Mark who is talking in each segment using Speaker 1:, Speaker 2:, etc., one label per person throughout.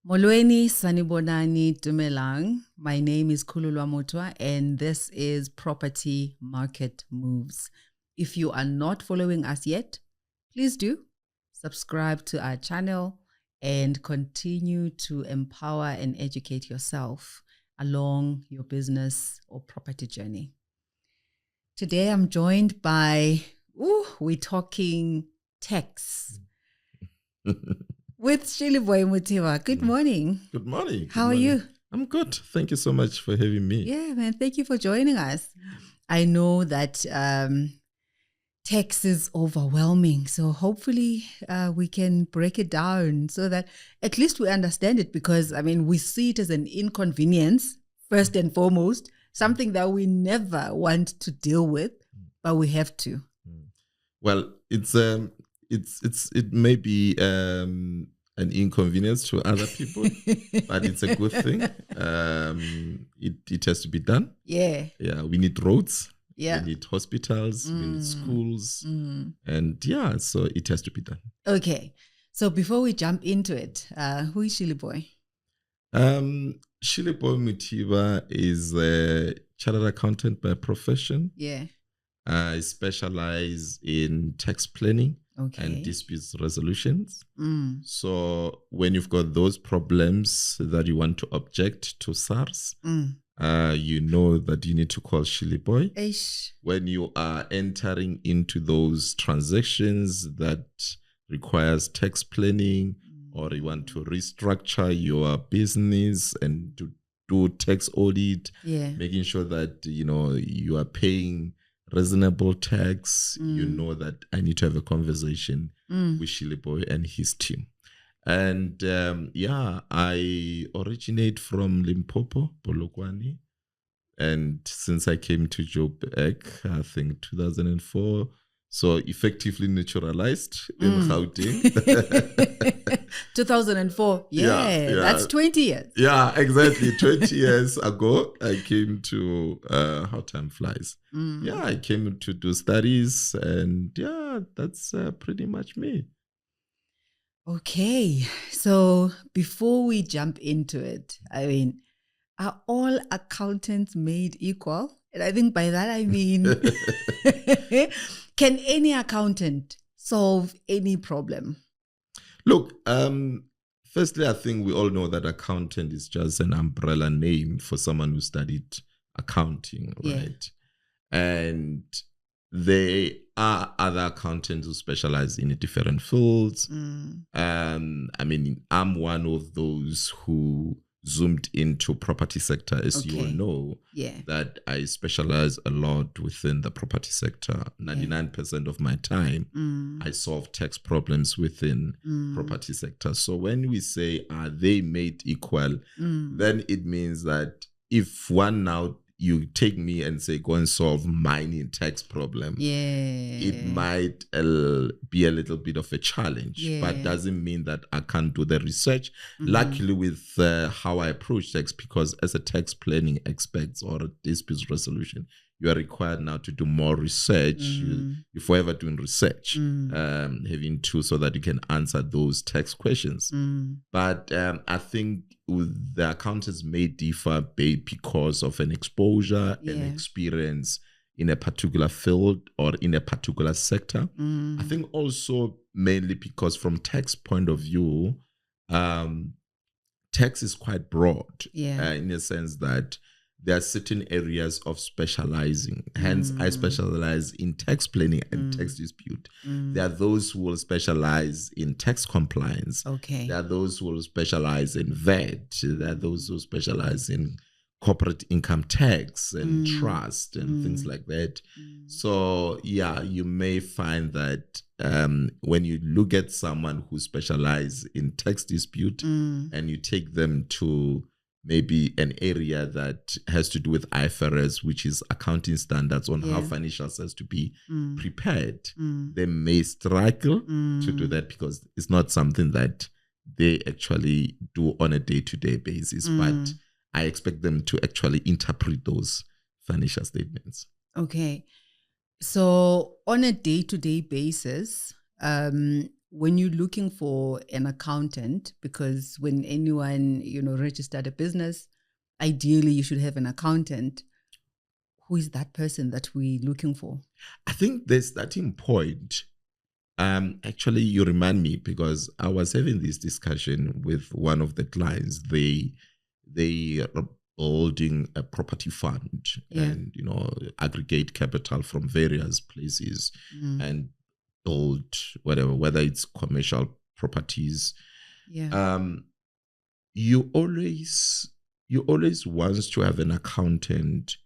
Speaker 1: Molweni Sanibonani Dumelang. My name is Kululwa Motwa and this is Property Market Moves. If you are not following us yet, please do subscribe to our channel and continue to empower and educate yourself along your business or property journey. Today I'm joined by, we're talking tax. With Shillyboy Mothiba. Good morning.
Speaker 2: Good morning.
Speaker 1: How are you?
Speaker 2: I'm good. Thank you so much for having me.
Speaker 1: Yeah, man. Thank you for joining us. I know that tax is overwhelming. So hopefully we can break it down so that at least we understand it, because, I mean, we see it as an inconvenience, first and foremost, something that we never want to deal with, but we have to.
Speaker 2: Well, it may be an inconvenience to other people, but it's a good thing. It has to be done.
Speaker 1: Yeah.
Speaker 2: Yeah, we need roads.
Speaker 1: Yeah.
Speaker 2: We need hospitals. We need schools. And yeah, so it has to be done.
Speaker 1: Okay. So before we jump into it, who is Shillyboy?
Speaker 2: Shillyboy Mothiba is a chartered accountant by profession.
Speaker 1: Yeah.
Speaker 2: I specialize in tax planning.
Speaker 1: Okay.
Speaker 2: And disputes resolutions. So when you've got those problems that you want to object to SARS, you know that you need to call Shillyboy. When you are entering into those transactions that requires tax planning, or you want to restructure your business and to do tax audit, making sure that you are paying reasonable tax, you know that I need to have a conversation with Shillyboy and his team. And I originate from Limpopo, Polokwane. And since I came to Joburg, I think 2004, so effectively naturalized in Gauteng.
Speaker 1: 2004, that's 20 years.
Speaker 2: Yeah, exactly. 20 years ago, I came to How Time Flies. Yeah, I came to do studies, and yeah, that's pretty much me.
Speaker 1: Okay, so before we jump into it, I mean, are all accountants made equal? And I think by that I mean, can any accountant solve any problem?
Speaker 2: Look, firstly, I think we all know that accountant is just an umbrella name for someone who studied accounting, right? And there are other accountants who specialize in different fields. I mean, I'm one of those who zoomed into property sector, as you all know, that I specialize a lot within the property sector. 99% of my time, I solve tax problems within property sector. So when we say, are they made equal, then it means that if one now, you take me and say, go and solve mining tax problem, it might be a little bit of a challenge, but doesn't mean that I can't do the research. Luckily with how I approach tax, because as a tax planning expert or a dispute resolution, you are required now to do more research. You're forever doing research, having to, so that you can answer those tax questions. But I think the accountants may differ because of an exposure and experience in a particular field or in a particular sector. I think also mainly because from tax point of view, tax is quite broad in a sense that there are certain areas of specializing. Hence, I specialize in tax planning and tax dispute. There are those who will specialize in tax compliance. There are those who will specialize in VAT. There are those who specialize in corporate income tax and trust and things like that. So, yeah, you may find that when you look at someone who specializes in tax dispute and you take them to maybe an area that has to do with IFRS, which is accounting standards on how financials has to be prepared, they may struggle to do that because it's not something that they actually do on a day-to-day basis. But I expect them to actually interpret those financial statements.
Speaker 1: Okay. So on a day-to-day basis, when you're looking for an accountant, because when anyone, registered a business, ideally you should have an accountant. Who is that person that we're looking for?
Speaker 2: I think the starting point, actually, you remind me, because I was having this discussion with one of the clients. They are holding a property fund and, aggregate capital from various places and build whatever, whether it's commercial properties.
Speaker 1: Yeah.
Speaker 2: You always want to have an accountant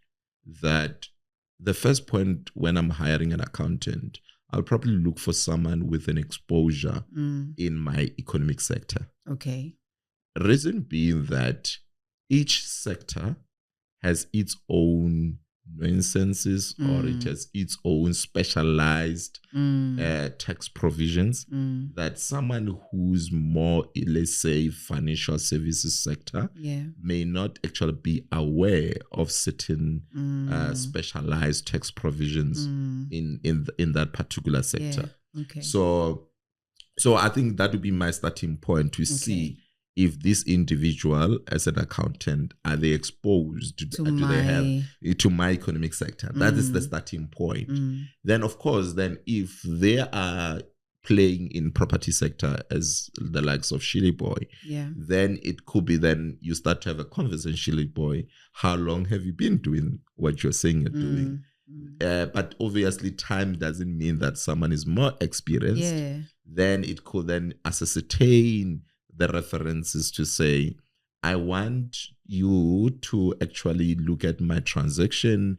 Speaker 2: that the first point when I'm hiring an accountant, I'll probably look for someone with an exposure in my economic sector.
Speaker 1: Okay.
Speaker 2: Reason being that each sector has its own nuances or it has its own specialized tax provisions that someone who's more, let's say, financial services sector may not actually be aware of certain specialized tax provisions in that particular sector.
Speaker 1: Yeah. Okay.
Speaker 2: So I think that would be my starting point to see if this individual as an accountant, are they exposed to my economic sector? That is the starting point. Then of course, if they are playing in property sector as the likes of Shillyboy, then it could be then you start to have a conversation, Shillyboy, how long have you been doing what you're saying you're doing? But obviously time doesn't mean that someone is more experienced. Then it could then ascertain the references to say, I want you to actually look at my transaction.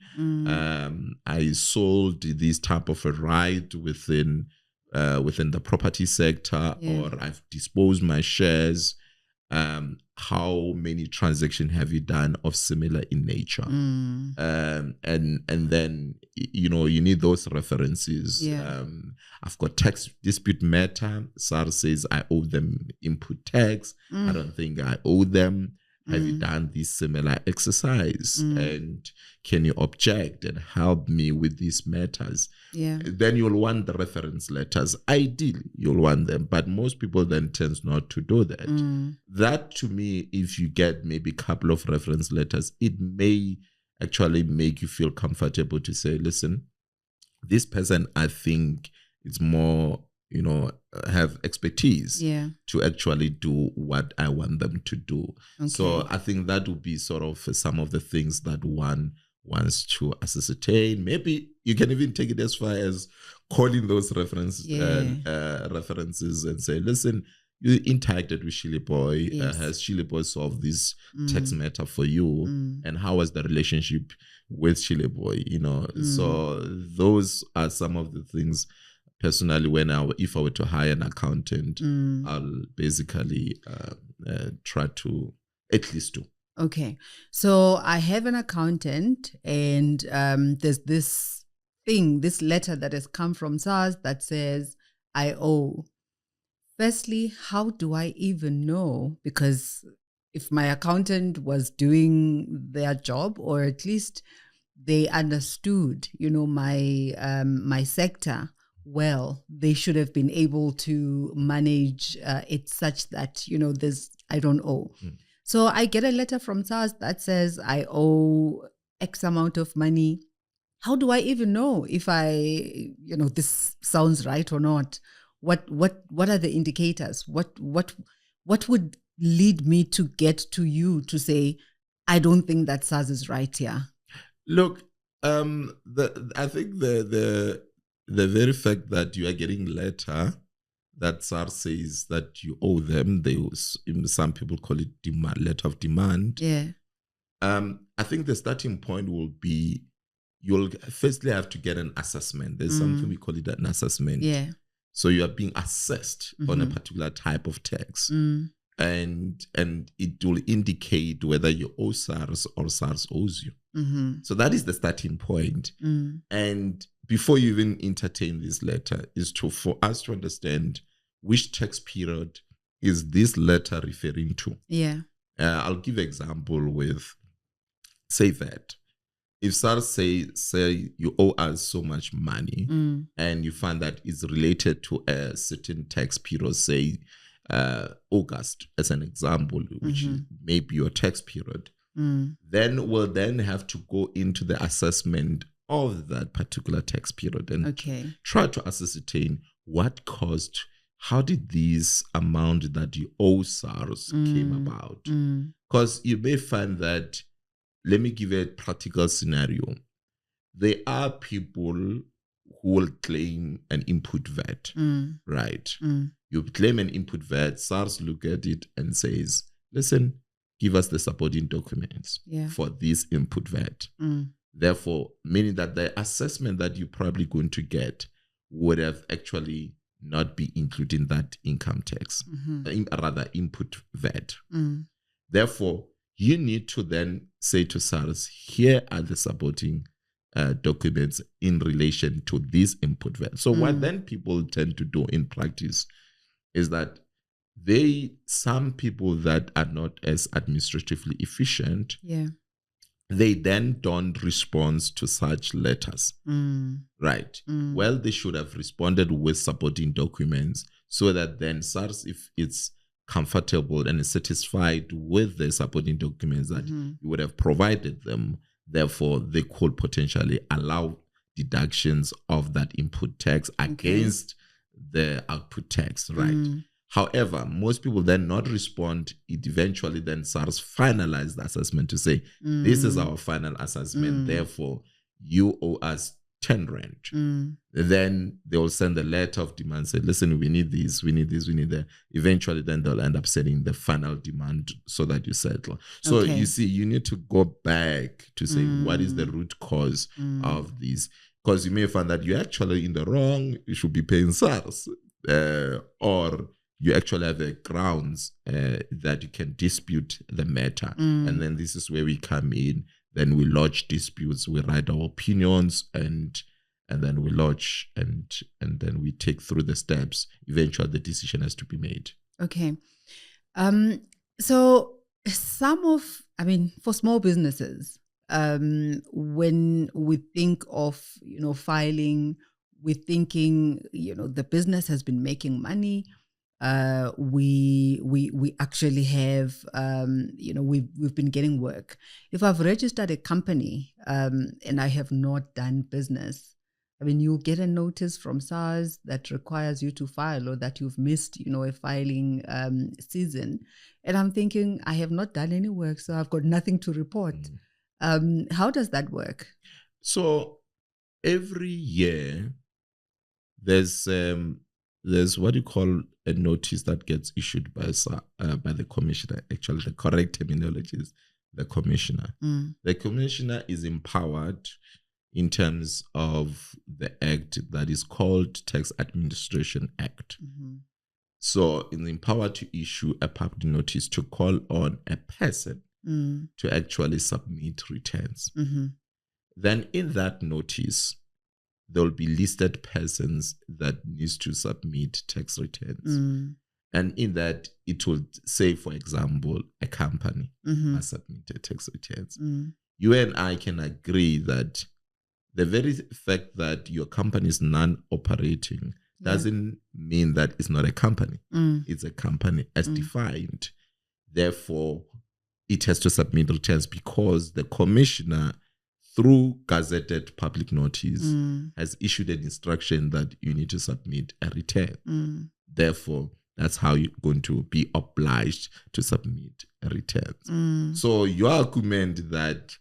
Speaker 2: I sold this type of a right within the property sector, or I've disposed my shares. How many transactions have you done of similar in nature? And then you need those references. I've got tax dispute matter. SARS says I owe them input tax. I don't think I owe them. Have you done this similar exercise? And can you object and help me with these matters? Then you'll want the reference letters. Ideally, you'll want them, but most people then tends not to do that. That to me, if you get maybe a couple of reference letters, it may actually make you feel comfortable to say, listen, this person, I think it's more, have expertise to actually do what I want them to do. So I think that would be sort of some of the things that one wants to ascertain. Maybe you can even take it as far as calling those references and say, listen, you interacted with Shillyboy. Has Shillyboy solved this tax matter for you? And how was the relationship with Shillyboy? So those are some of the things. Personally, if I were to hire an accountant, I'll basically try to at least do.
Speaker 1: Okay. So I have an accountant, and there's this letter that has come from SARS that says I owe. Firstly, how do I even know? Because if my accountant was doing their job, or at least they understood, my sector well, they should have been able to manage it such that, I don't owe. So I get a letter from SARS that says I owe X amount of money. How do I even know if this sounds right or not? What are the indicators? What would lead me to get to you to say, I don't think that SARS is right here?
Speaker 2: Look, I think the very fact that you are getting letter that SARS says that you owe them, some people call it letter of demand. I think the starting point will be, you'll firstly have to get an assessment. There's something we call it an assessment. So you are being assessed on a particular type of tax. And it will indicate whether you owe SARS or SARS owes you. So that is the starting point. And before you even entertain this letter, is for us to understand which tax period is this letter referring to. I'll give an example with, say that if SARS say you owe us so much money, and you find that it's related to a certain tax period, say August as an example, which is maybe your tax period, then we'll then have to go into the assessment of that particular tax period and try to ascertain what caused, how did this amount that you owe SARS came about. Because you may find that, let me give you a practical scenario. There are people who will claim an input VAT, right? You claim an input VAT, SARS look at it and says, listen, give us the supporting documents for this input VAT. Therefore, meaning that the assessment that you're probably going to get would have actually not be including that income tax, rather input VAT. Therefore, you need to then say to SARS, here are the supporting documents in relation to this input VAT. So what then people tend to do in practice is that some people that are not as administratively efficient, they then don't respond to such letters, right? Well, they should have responded with supporting documents so that then SARS, if it's comfortable and is satisfied with the supporting documents that you would have provided them, therefore they could potentially allow deductions of that input tax against the output tax, right? However, most people then not respond. It eventually then SARS finalize the assessment to say, this is our final assessment, therefore you owe us 10 rand. Then they will send a letter of demand, say, listen, we need this, we need this, we need that. Eventually then they'll end up setting the final demand so that you settle. So you see, you need to go back to say, what is the root cause of this? Because you may find that you're actually in the wrong, you should be paying SARS, or you actually have the grounds that you can dispute the matter. And then this is where we come in. Then we lodge disputes, we write our opinions, and then we lodge, and then we take through the steps. Eventually, the decision has to be made.
Speaker 1: Okay. So for small businesses, when we think of, filing, we're thinking, the business has been making money. We actually have, we've been getting work. If I've registered a company and I have not done business, you'll get a notice from SARS that requires you to file, or that you've missed, a filing season. And I'm thinking, I have not done any work, so I've got nothing to report. How does that work?
Speaker 2: So every year there's what you call a notice that gets issued by the commissioner. Actually, the correct terminology is the commissioner. The commissioner is empowered in terms of the act that is called Tax Administration Act. So it's empowered to issue a public notice to call on a person to actually submit returns. Then in that notice, there will be listed persons that needs to submit tax returns. And in that, it will say, for example, a company has submitted tax returns. You and I can agree that the very fact that your company is non-operating doesn't mean that it's not a company. It's a company as defined. Therefore, it has to submit returns because the commissioner, through gazetted public notice, has issued an instruction that you need to submit a return. Therefore, that's how you're going to be obliged to submit a return. So your argument that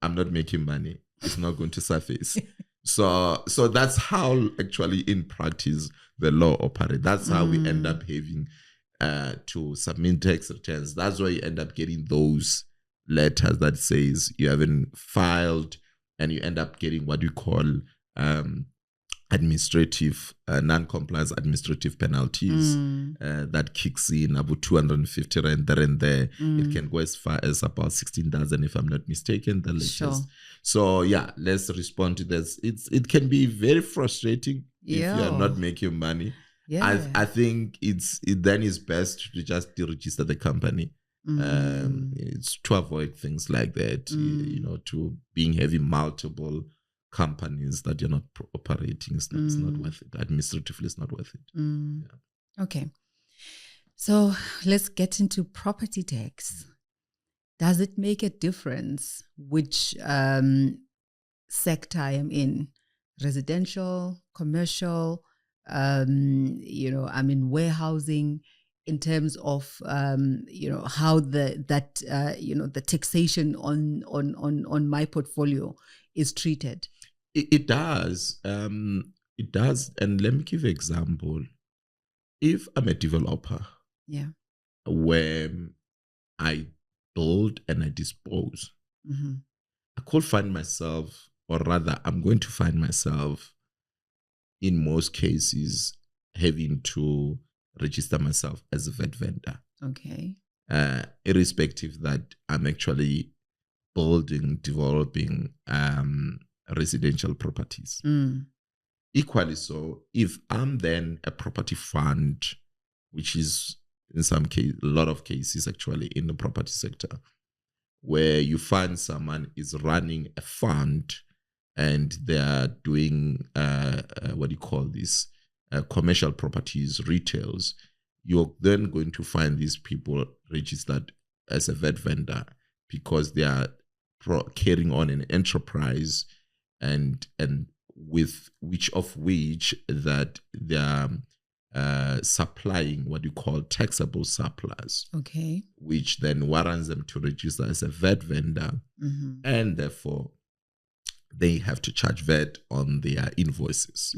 Speaker 2: I'm not making money is not going to surface. So that's how actually in practice the law operates. That's how we end up having to submit tax returns. That's why you end up getting those letters that says you haven't filed, and you end up getting what we call administrative non-compliance administrative penalties that kicks in about 250 rand there and there. It can go as far as about 16,000 if I'm not mistaken, the latest.
Speaker 1: Sure.
Speaker 2: So yeah, let's respond to this. It can be very frustrating if you are not making money. I think it then is best to just deregister the company It's to avoid things like that, to being having multiple companies that you're not operating. It's not worth it. Administratively, it's not worth it.
Speaker 1: Yeah. Okay. So let's get into property tax. Does it make a difference which sector I am in? Residential, commercial, warehousing, in terms of how the taxation on my portfolio is treated?
Speaker 2: It does. It does. And let me give you an example. If I'm a developer, where I build and I dispose, I could find myself, or rather, I'm going to find myself in most cases having to register myself as a VAT vendor.
Speaker 1: Okay.
Speaker 2: Irrespective that I'm actually building, developing residential properties. Equally so, if I'm then a property fund, which is in some case, a lot of cases actually in the property sector, where you find someone is running a fund and they are doing commercial properties, retails, you're then going to find these people registered as a VAT vendor because they are carrying on an enterprise and with which that they are supplying what you call taxable surplus.
Speaker 1: Okay.
Speaker 2: Which then warrants them to register as a VAT vendor, and therefore they have to charge VAT on their invoices.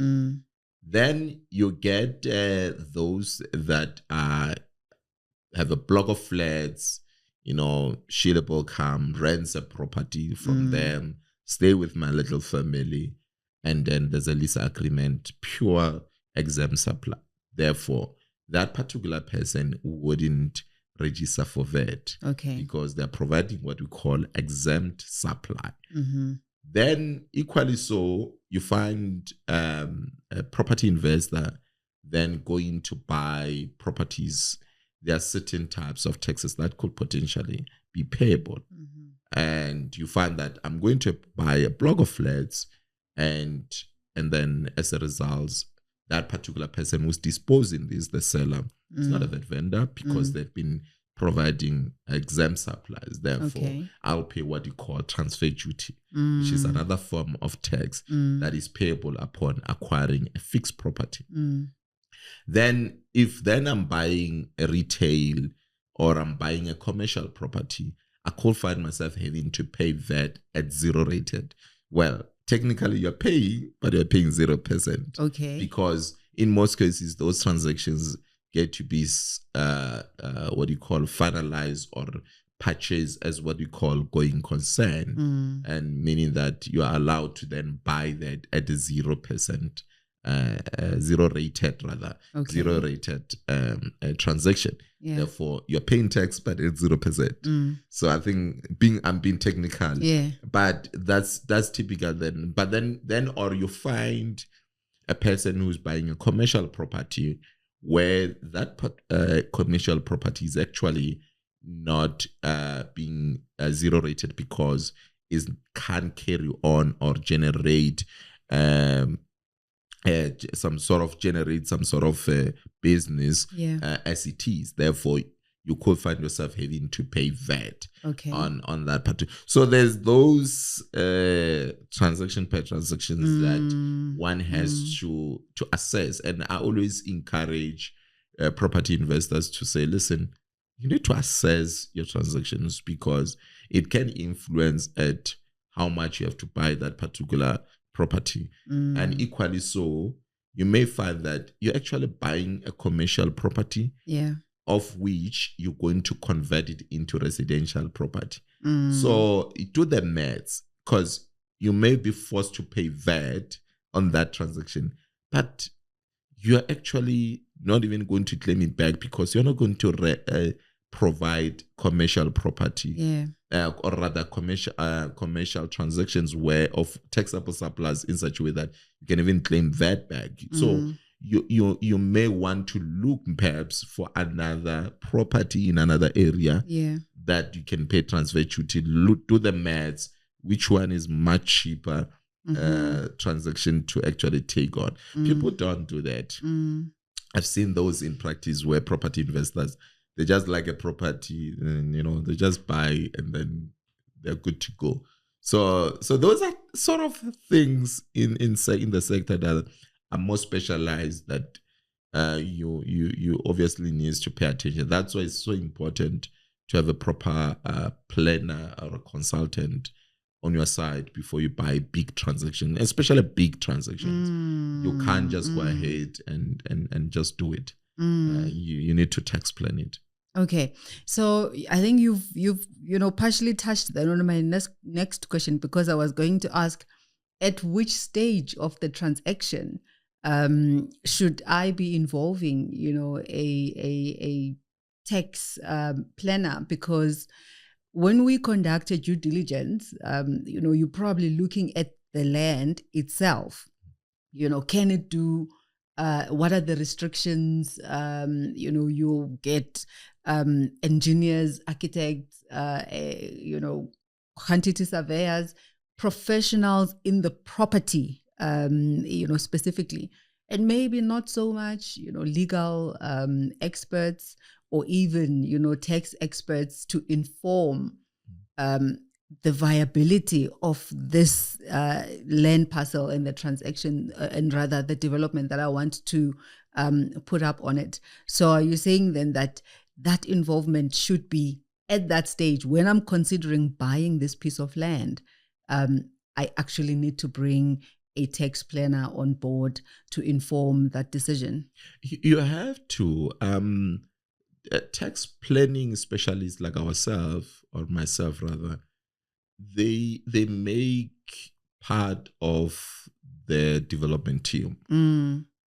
Speaker 2: Then you get those that have a block of flats, Shillyboy come, rents a property from them, stay with my little family, and then there's a lease agreement, pure exempt supply. Therefore, that particular person wouldn't register for VAT, because they're providing what we call exempt supply. Then equally so, you find a property investor then going to buy properties. There are certain types of taxes that could potentially be payable. And you find that I'm going to buy a block of flats, and then as a result, that particular person who's disposing this, the seller, is not a VAT vendor because they've been providing exempt supplies. Therefore, I'll pay what you call transfer duty, which is another form of tax that is payable upon acquiring a fixed property. Then, if I'm buying a retail or I'm buying a commercial property, I could find myself having to pay VAT at zero rated. Well, technically you're paying, but you're paying 0%.
Speaker 1: Okay.
Speaker 2: Because in most cases, those transactions get to be finalized or purchased as what we call going concern, and meaning that you are allowed to then buy that at a 0%, zero rated transaction. Therefore, you're paying tax, but it's 0%. So I think I'm being technical, but that's typical then. But then or you find a person who's buying a commercial property where that commercial property is actually not being zero rated because it can't carry on or generate some sort of business as it is. Therefore, you could find yourself having to pay VAT on that particular. So there's those transaction per transactions that one has to assess. And I always encourage property investors to say, listen, you need to assess your transactions because it can influence at how much you have to buy that particular property. And equally so, you may find that you're actually buying a commercial property of which you're going to convert it into residential property. So do the maths, because you may be forced to pay VAT on that transaction, but you're actually not even going to claim it back because you're not going to provide commercial property, or rather commercial transactions where of taxable surplus in such a way that you can even claim VAT back. So you may want to look perhaps for another property in another area that you can pay transfer duty. Look, do the maths, which one is much cheaper transaction to actually take on. People don't do that. I've seen those in practice where property investors, they just like a property and they just buy and then they're good to go. So those are sort of things in the sector that are more specialized that you obviously needs to pay attention. That's why it's so important to have a proper planner or a consultant on your side before you buy big transactions, especially big transactions. You can't just go ahead and just do it. You need to tax plan it.
Speaker 1: Okay, so I think you've partially touched that on my next question, because I was going to ask, at which stage of the transaction should I be involving a tax planner? Because when we conduct a due diligence, you're probably looking at the land itself. Can it do? What are the restrictions? You'll get engineers, architects, quantity surveyors, professionals in the property, specifically, and maybe not so much, legal experts or even, tax experts to inform the viability of this land parcel and the transaction, and rather the development that I want to put up on it. So are you saying then that involvement should be at that stage when I'm considering buying this piece of land? I actually need to bring a tax planner on board to inform that decision.
Speaker 2: You have to. Tax planning specialists like ourselves, or myself rather, they make part of the development team.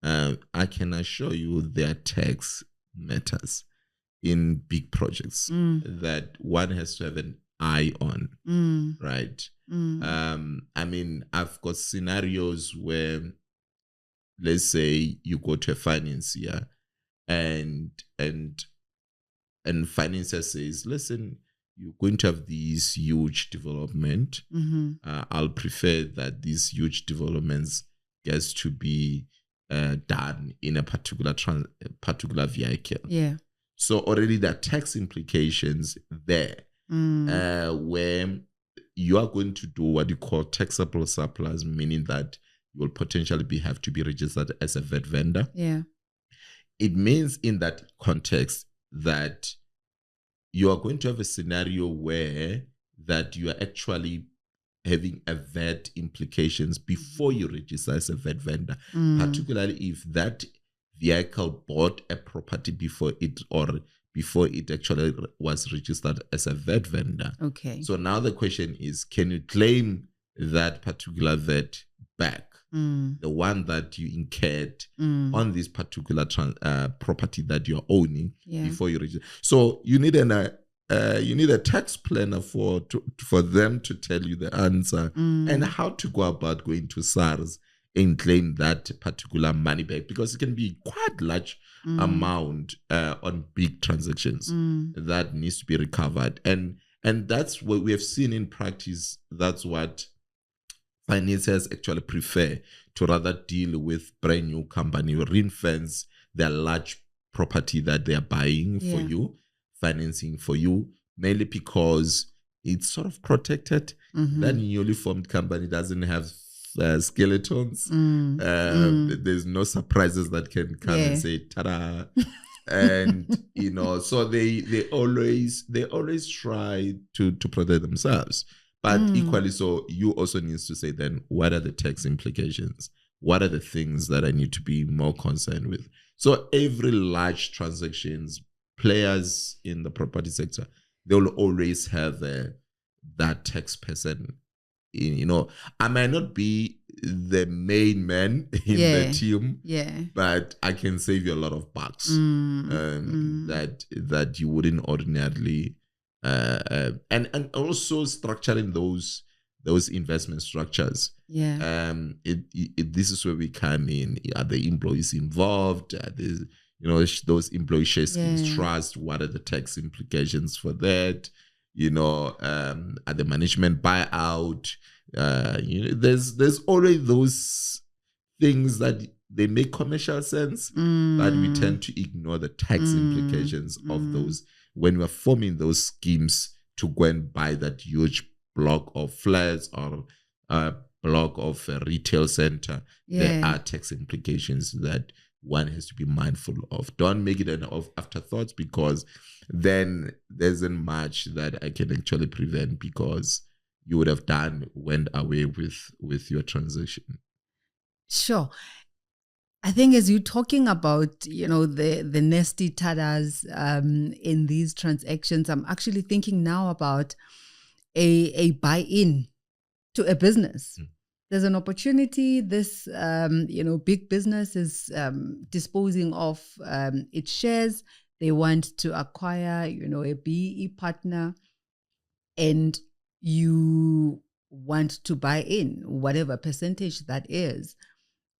Speaker 2: I can assure you there are tax matters in big projects that one has to have an eye on, right? I mean, I've got scenarios where, let's say you go to a financier and financier says, listen, you're going to have this huge development. I'll prefer that these huge developments gets to be done in a particular vehicle.
Speaker 1: Yeah.
Speaker 2: So already there are tax implications there, where you are going to do what you call taxable surplus, meaning that you will potentially have to be registered as a VAT vendor.
Speaker 1: Yeah.
Speaker 2: It means in that context that you are going to have a scenario where that you are actually having a VAT implications before you register as a VAT vendor, particularly if that vehicle bought a property before it actually was registered as a VAT vendor.
Speaker 1: Okay.
Speaker 2: So now the question is, can you claim that particular VAT back? The one that you incurred on this particular property that you're owning before you register. So you need a tax planner for them to tell you the answer and how to go about going to SARS and claim that particular money back, because it can be quite large amount on big transactions that needs to be recovered. And that's what we have seen in practice. That's what financiers actually prefer, to rather deal with brand new company, ring-fence their large property that they are buying for you, financing for you, mainly because it's sort of protected. That newly formed company doesn't have skeletons. There's no surprises that can come and say ta-da. And so they always try to protect themselves. But equally so, you also need to say then, what are the tax implications? What are the things that I need to be more concerned with? So every large transactions, players in the property sector, they will always have that tax person. I might not be the main man in the team, but I can save you a lot of bucks that you wouldn't ordinarily. And also structuring those investment structures.
Speaker 1: Yeah.
Speaker 2: This is where we come in. Are the employees involved? Are the, those employee share schemes trust? What are the tax implications for that? Are the management buyout? There's always those things that they make commercial sense, but we tend to ignore the tax implications of those when we're forming those schemes to go and buy that huge block of flats or a block of a retail center. There are tax implications that one has to be mindful of. Don't make it an afterthought, because then there isn't much that I can actually prevent, because you would have went away with your transaction.
Speaker 1: Sure. I think as you're talking about, the nasty tadas in these transactions, I'm actually thinking now about a buy-in to a business. There's an opportunity. This, big business is disposing of its shares. They want to acquire, a BE partner, and you want to buy in whatever percentage that is.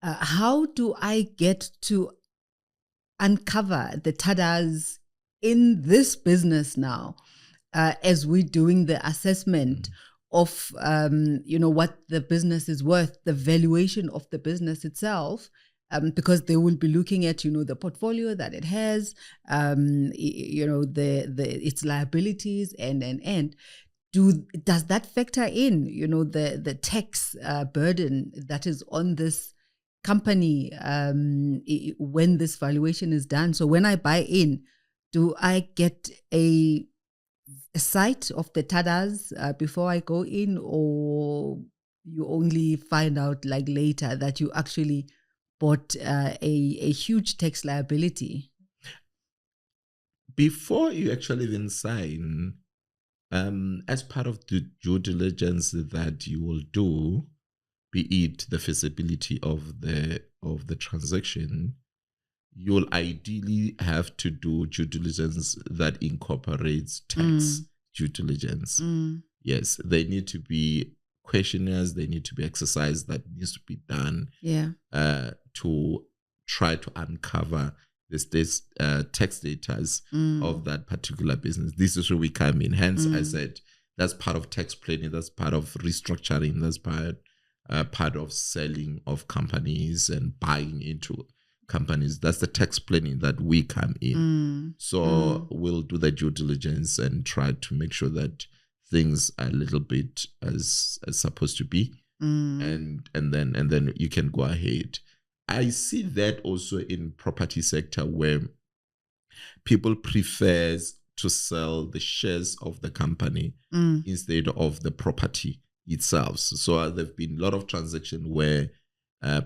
Speaker 1: How do I get to uncover the tadas in this business now, as we're doing the assessment of, what the business is worth, the valuation of the business itself, because they will be looking at, the portfolio that it has, its liabilities, and does that factor in, the tax burden that is on this company when this valuation is done? So when I buy in, do I get a sight of the tadas before I go in, or you only find out like later that you actually bought a huge tax liability?
Speaker 2: Before you actually then sign, as part of the due diligence that you will do, be it the feasibility of the transaction, you'll ideally have to do due diligence that incorporates tax due diligence. Yes, they need to be questionnaires, they need to be exercise that needs to be done to try to uncover this tax data of that particular business. This is where we come in. Hence, I said that's part of tax planning, that's part of restructuring, that's part of selling of companies and buying into companies. That's the tax planning that we come in. So we'll do the due diligence and try to make sure that things are a little bit as supposed to be, and then you can go ahead. I see that also in property sector, where people prefers to sell the shares of the company instead of the property itself. So there have been a lot of transactions where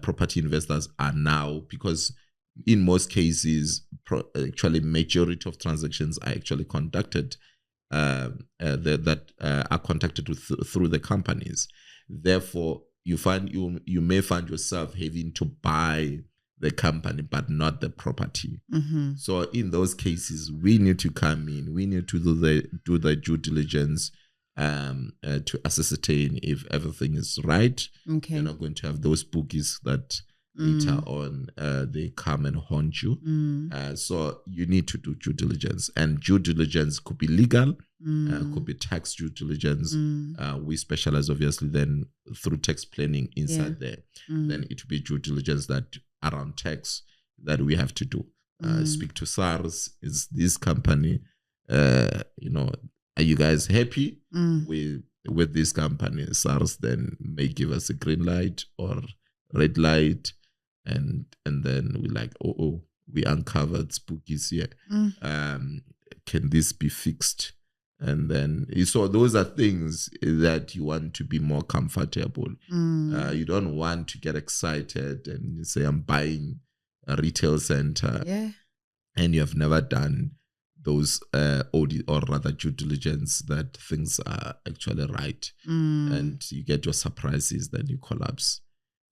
Speaker 2: property investors are now, because in most cases, actually majority of transactions are actually conducted that are conducted through the companies. Therefore, you may find yourself having to buy the company but not the property. So in those cases, we need to come in. We need to do the due diligence to ascertain if everything is right.
Speaker 1: Okay.
Speaker 2: You're not going to have those bookies that later on they come and haunt you. So you need to do due diligence, and due diligence could be legal, could be tax due diligence. We specialize obviously then through tax planning inside there. Then it will be due diligence that around tax that we have to do. Speak to SARS. Is this company, are you guys happy with this company? SARS then may give us a green light or red light, and then we're like, we uncovered spookies here. Can this be fixed? And then, so those are things that you want to be more comfortable. You don't want to get excited and say, I'm buying a retail center, and you have never done those audit, or rather due diligence, that things are actually right. And you get your surprises, then you collapse.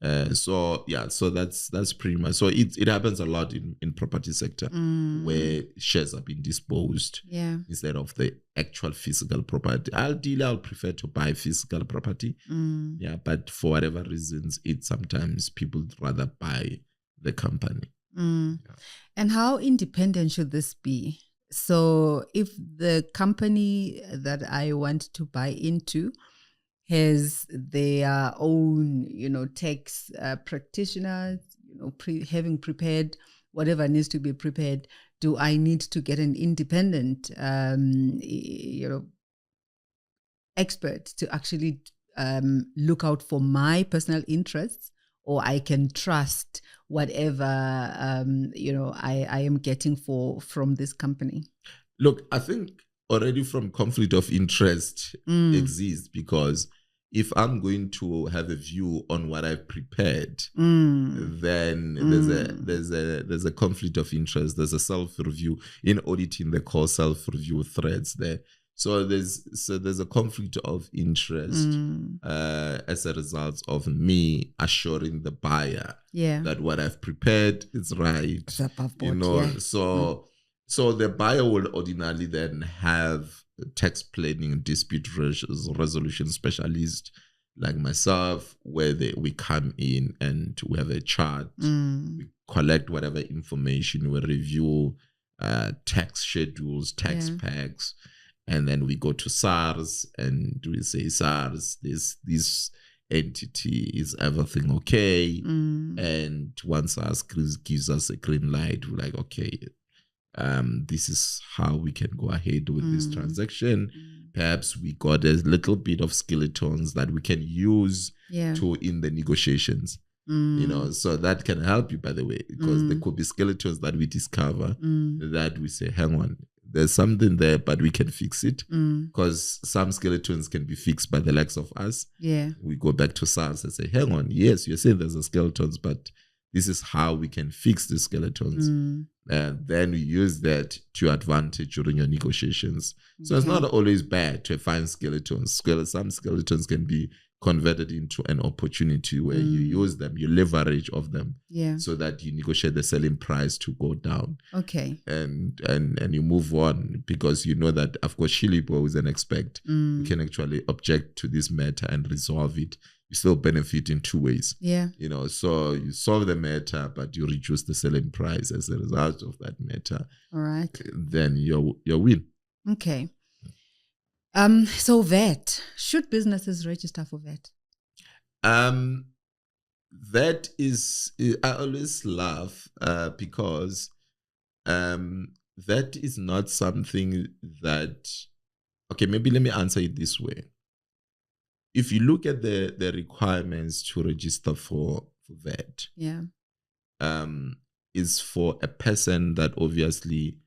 Speaker 2: So that's pretty much. So it happens a lot in property sector where shares are being disposed instead of the actual physical property. I'll prefer to buy physical property. Yeah, but for whatever reasons, sometimes people rather buy the company.
Speaker 1: Yeah. And how independent should this be? So if the company that I want to buy into has their own, tax practitioners, having prepared whatever needs to be prepared, do I need to get an independent, expert to actually look out for my personal interests, or I can trust whatever I am getting from this company?
Speaker 2: Look, I think already from conflict of interest exists, because if I'm going to have a view on what I've prepared, then there's a conflict of interest. There's a self-review. In auditing, they call self-review threads there. So there's a conflict of interest as a result of me assuring the buyer that what I've prepared is right.
Speaker 1: It's above board,
Speaker 2: So the buyer will ordinarily then have a tax planning and dispute resolution specialist like myself, where we come in and we have a chart, we collect whatever information, we review tax schedules, tax packs, and then we go to SARS and we say, SARS, this entity, is everything okay? And once SARS gives us a green light, we're like, okay, this is how we can go ahead with this transaction. Perhaps we got a little bit of skeletons that we can use in the negotiations. So that can help you, by the way, because there could be skeletons that we discover that we say, hang on, there's something there, but we can fix it, because some skeletons can be fixed by the likes of us. We go back to SARS and say, hang on, yes, you're saying there's a skeletons, but this is how we can fix the skeletons. And then we use that to advantage during your negotiations. So it's not always bad to find skeletons. Some skeletons can be converted into an opportunity where you use them, you leverage of them, so that you negotiate the selling price to go down.
Speaker 1: Okay.
Speaker 2: And you move on, because you know that, of course, Shillyboy is an expert. You can actually object to this matter and resolve it. You still benefit in two ways. So you solve the matter, but you reduce the selling price as a result of that matter.
Speaker 1: All right.
Speaker 2: Then you win.
Speaker 1: Okay. So VAT, should businesses register for VAT?
Speaker 2: That is, I always laugh because that is not something that, okay, maybe let me answer it this way. If you look at the requirements to register for VAT, is for a person that obviously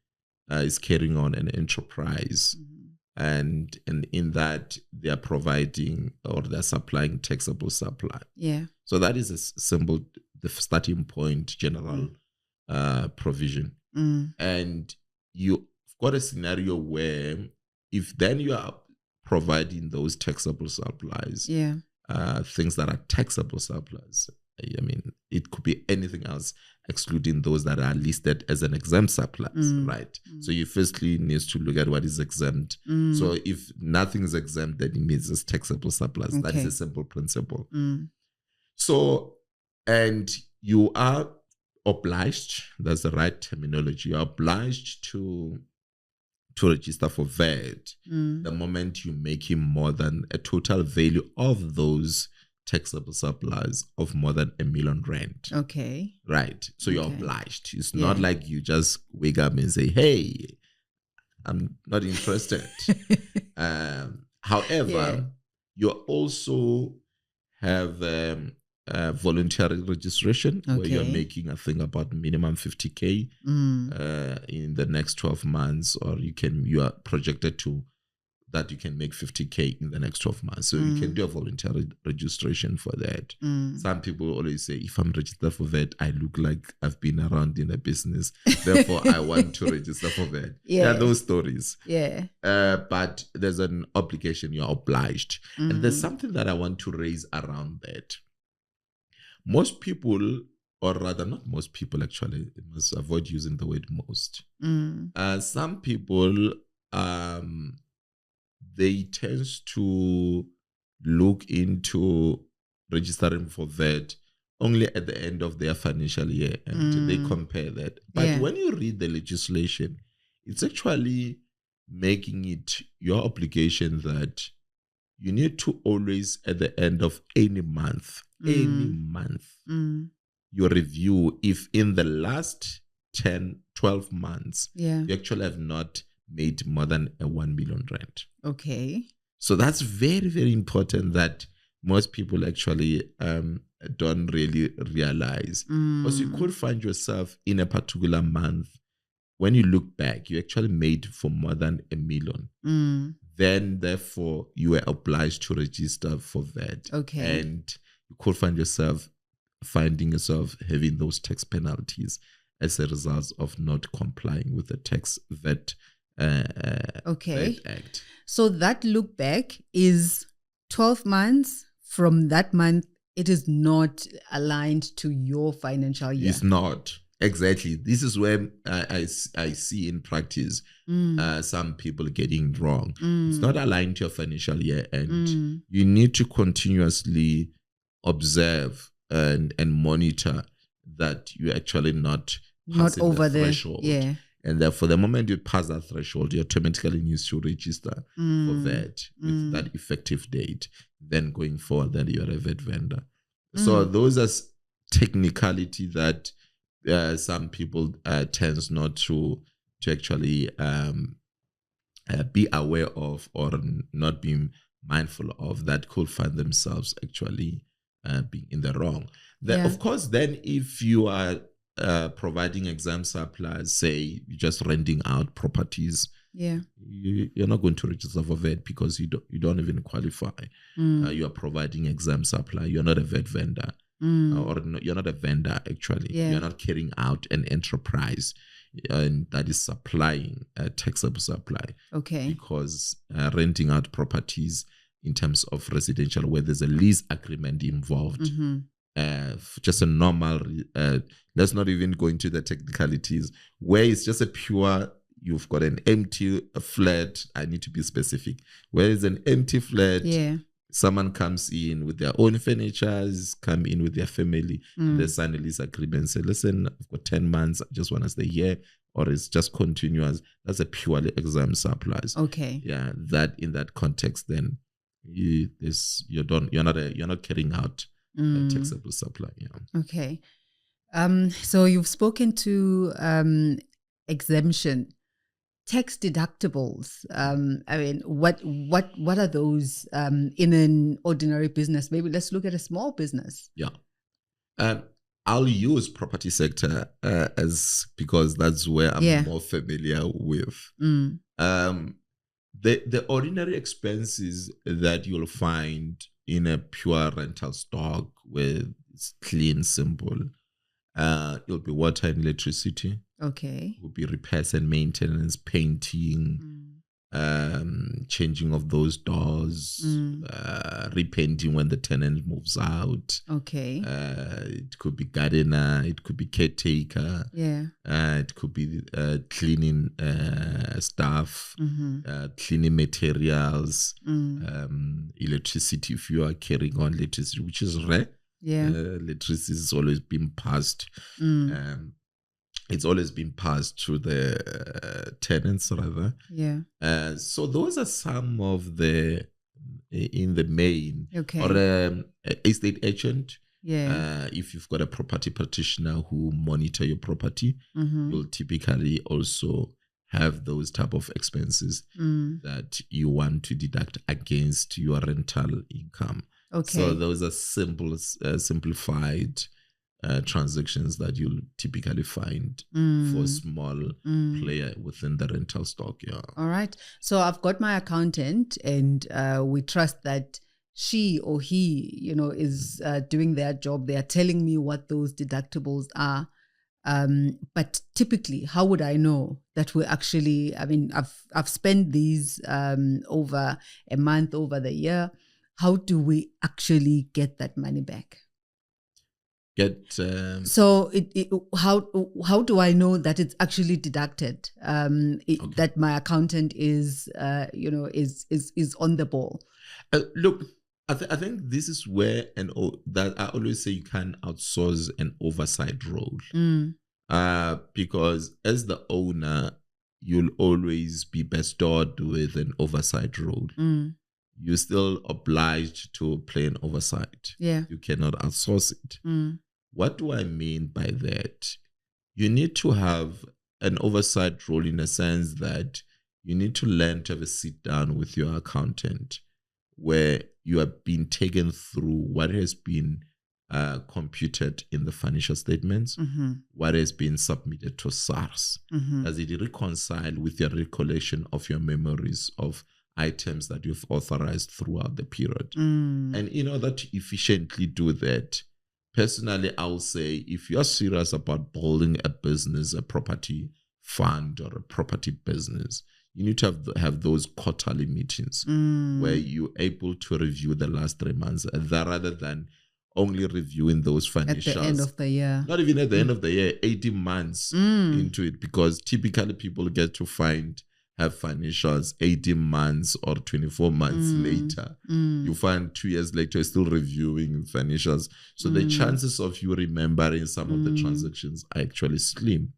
Speaker 2: is carrying on an enterprise, and in that they are providing or they're supplying taxable supply. So that is the starting point, general provision. And you've got a scenario where if then you are providing those taxable supplies, things that are taxable supplies, I mean, it could be anything else excluding those that are listed as an exempt supplies, right? So you firstly need to look at what is exempt. So if nothing is exempt, then it means it's taxable supplies. That is a simple principle. So, and you are obliged, that's the right terminology, you're obliged to register for VAT the moment you make him more than a total value of those taxable supplies of more than R1 million.
Speaker 1: Okay.
Speaker 2: Right. So you're obliged. It's not like you just wake up and say, hey, I'm not interested. However, you also have voluntary registration where you're making, I think, about minimum 50K in the next 12 months, or you are projected to that you can make 50K in the next 12 months. So you can do a voluntary registration for that. Some people always say, if I'm registered for VAT, I look like I've been around in a business. Therefore, I want to register for VAT. There are those stories. But there's an obligation, you're obliged. And there's something that I want to raise around that. most people, or rather not most people actually, I must avoid using the word most. Some people, they tend to look into registering for VAT only at the end of their financial year, and they compare that. But when you read the legislation, it's actually making it your obligation that you need to always, at the end of any month, you review if in the last 10, 12 months, you actually have not made more than a 1 million rand.
Speaker 1: Okay.
Speaker 2: So that's very, very important that most people actually don't really realize. Because you could find yourself in a particular month, when you look back, you actually made for more than 1 million. Then, therefore, you were obliged to register for that.
Speaker 1: Okay.
Speaker 2: And you could find yourself finding yourself having those tax penalties as a result of not complying with the tax VAT Act.
Speaker 1: So that look back is 12 months from that month. It is not aligned to your financial year.
Speaker 2: It's not. Exactly. This is where I see in practice some people getting it wrong. It's not aligned to your financial year, and you need to continuously observe and monitor that you're actually not passing
Speaker 1: over
Speaker 2: the threshold. And therefore, the moment you pass that threshold, you automatically need to register for VAT with that effective date. Then going forward, then you're a VAT vendor. So those are technicality that some people tends not to actually be aware of, or not being mindful of, that could find themselves actually being in the wrong. Of course, then if you are providing exam supplies, say you're just renting out properties, you're not going to register for VAT because you don't even qualify. You are providing exam supply. You're not a VAT vendor. Or no, you're not a vendor actually. You're not carrying out an enterprise and that is supplying a taxable supply. Because renting out properties in terms of residential, where there's a lease agreement involved, just a normal, let's not even go into the technicalities, where it's just a pure, you've got an empty flat. I need to be specific. Where it's an empty flat, someone comes in with their own furniture, come in with their family, they sign a lease agreement, say, listen, I've got 10 months, I just want to stay here, or it's just continuous. That's a purely exam supplies. Yeah, that in that context, then you're not carrying out a taxable supply.
Speaker 1: So you've spoken to exemption. Tax deductibles. I mean, what are those in an ordinary business? Maybe let's look at a small business.
Speaker 2: I'll use property sector because that's where I'm more familiar with. The ordinary expenses that you'll find in a pure rental stock, where it's clean, simple. It'll be water and electricity. Will be repairs and maintenance, painting, changing of those doors, repainting when the tenant moves out. It could be gardener, it could be caretaker. It could be cleaning staff, cleaning materials, electricity if you are carrying on electricity, which is rare. Electricity has always been passed. It's always been passed to the tenants, rather. So those are some of the, in the main, or estate agent. If you've got a property practitioner who monitor your property, you'll typically also have those type of expenses that you want to deduct against your rental income. So those are simplified transactions that you'll typically find for a small player within the rental stock.
Speaker 1: All right. So I've got my accountant, and we trust that she or he, is doing their job. They are telling me what those deductibles are. But typically, how would I know that we're actually, I've spent these over a month, over the year. How do we actually get that money back?
Speaker 2: get.
Speaker 1: So how do I know that it's actually deducted? That my accountant is is on the ball.
Speaker 2: Look, I think this is where that I always say you can outsource an oversight role. Because as the owner, you'll always be bestowed with an oversight role. You're still obliged to play an oversight.
Speaker 1: Yeah.
Speaker 2: You cannot outsource it. What do I mean by that? You need to have an oversight role in a sense that you need to learn to have a sit down with your accountant where you are being taken through what has been computed in the financial statements, what has been submitted to SARS. Does it reconcile with your recollection of your memories of items that you've authorized throughout the period? And in order to efficiently do that, personally, I'll say if you're serious about building a business, a property fund or a property business, you need to have those quarterly meetings where you're able to review the last 3 months rather than only reviewing those financials.
Speaker 1: At the end of the year.
Speaker 2: Not even at the end of the year, 18 months into it, because typically people get to have financials 18 months or 24 months later. You find 2 years later, you're still reviewing financials. So the chances of you remembering some of the transactions are actually slim.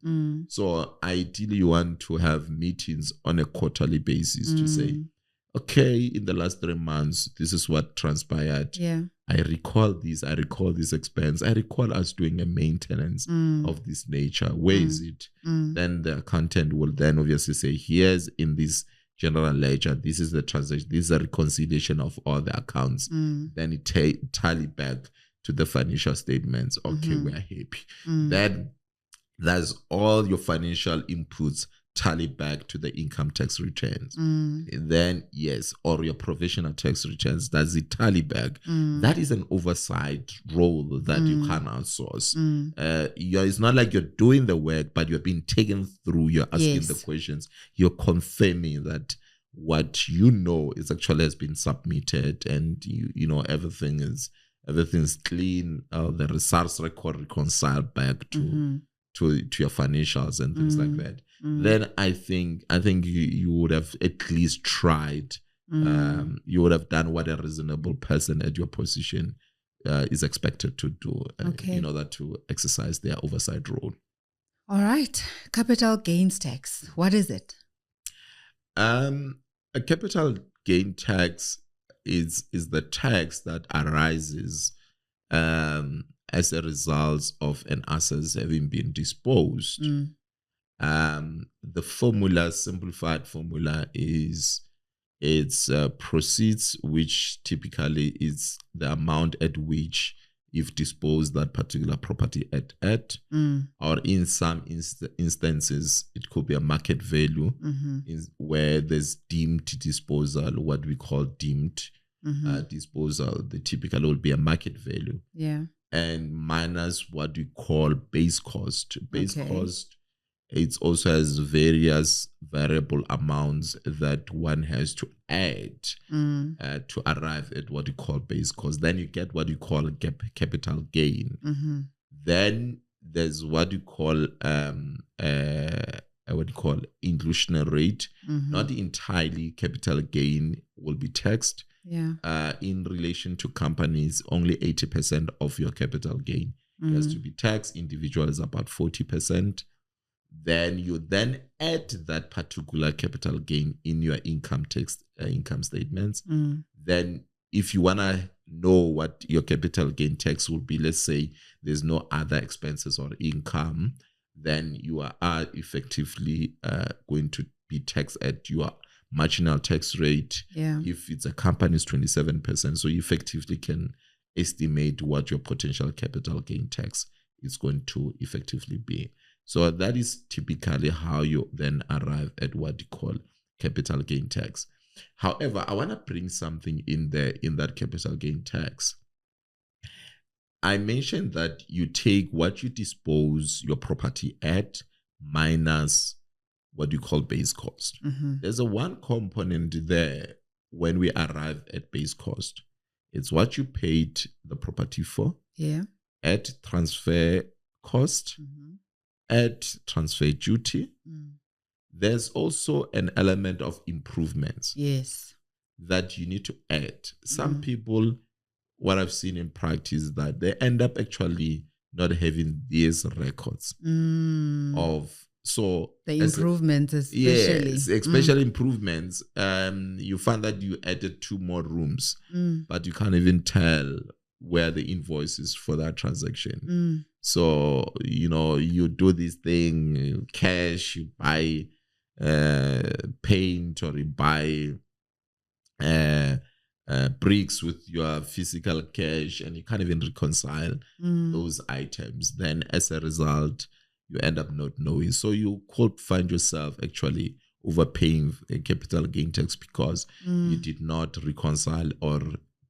Speaker 2: So ideally, you want to have meetings on a quarterly basis to say, okay, in the last 3 months, this is what transpired.
Speaker 1: Yeah.
Speaker 2: I recall this expense. I recall us doing a maintenance of this nature. Where is it? Then the accountant will then obviously say, here's in this general ledger, this is the transaction, this is a reconciliation of all the accounts. Then it tally back to the financial statements. Okay, we are happy. Then that's all your financial inputs tally back to the income tax returns. Then yes, or your provisional tax returns, that's the tally back. That is an oversight role that you can outsource. It's not like you're doing the work, but you're being taken through, you're asking the questions, you're confirming that what you know is actually has been submitted, and you know everything's clean. The results record reconciled back to your financials and things like that. Then I think you would have at least tried. You would have done what a reasonable person at your position is expected to do in order to exercise their oversight role.
Speaker 1: All right. Capital gains tax. What is it?
Speaker 2: A capital gain tax is the tax that arises as a result of an asset having been disposed. The simplified formula is it's proceeds, which typically is the amount at which you've disposed that particular property at or in some instances, it could be a market value where there's deemed disposal, what we call deemed disposal. The typical will be a market value.
Speaker 1: Yeah.
Speaker 2: And minus what we call base cost. Base cost, it also has various variable amounts that one has to add to arrive at what you call base cost. Then you get what you call capital gain. Then there's what you call inclusionary rate. Not entirely capital gain will be taxed.
Speaker 1: Yeah.
Speaker 2: In relation to companies, only 80% of your capital gain has to be taxed. Individual is about 40%. Then you add that particular capital gain in your income statements. Then if you want to know what your capital gain tax will be, let's say there's no other expenses or income, then you are effectively going to be taxed at your marginal tax rate. If it's a company, it's 27%. So you effectively can estimate what your potential capital gain tax is going to effectively be. So that is typically how you then arrive at what you call capital gain tax. However, I want to bring something in there in that capital gain tax. I mentioned that you take what you dispose your property at minus what you call base cost. There's a one component there when we arrive at base cost. It's what you paid the property for.
Speaker 1: Yeah.
Speaker 2: add transfer cost, add transfer duty. There's also an element of improvements.
Speaker 1: Yes.
Speaker 2: That you need to add. Some people, what I've seen in practice, that they end up actually not having these records of
Speaker 1: the improvements, especially.
Speaker 2: Yes, especially improvements. You find that you added 2 more rooms, but you can't even tell where the invoice is for that transaction. So, you do this thing, you cash, you buy paint, or you buy bricks with your physical cash, and you can't even reconcile those items. Then as a result, you end up not knowing. So you could find yourself actually overpaying capital gain tax because you did not reconcile or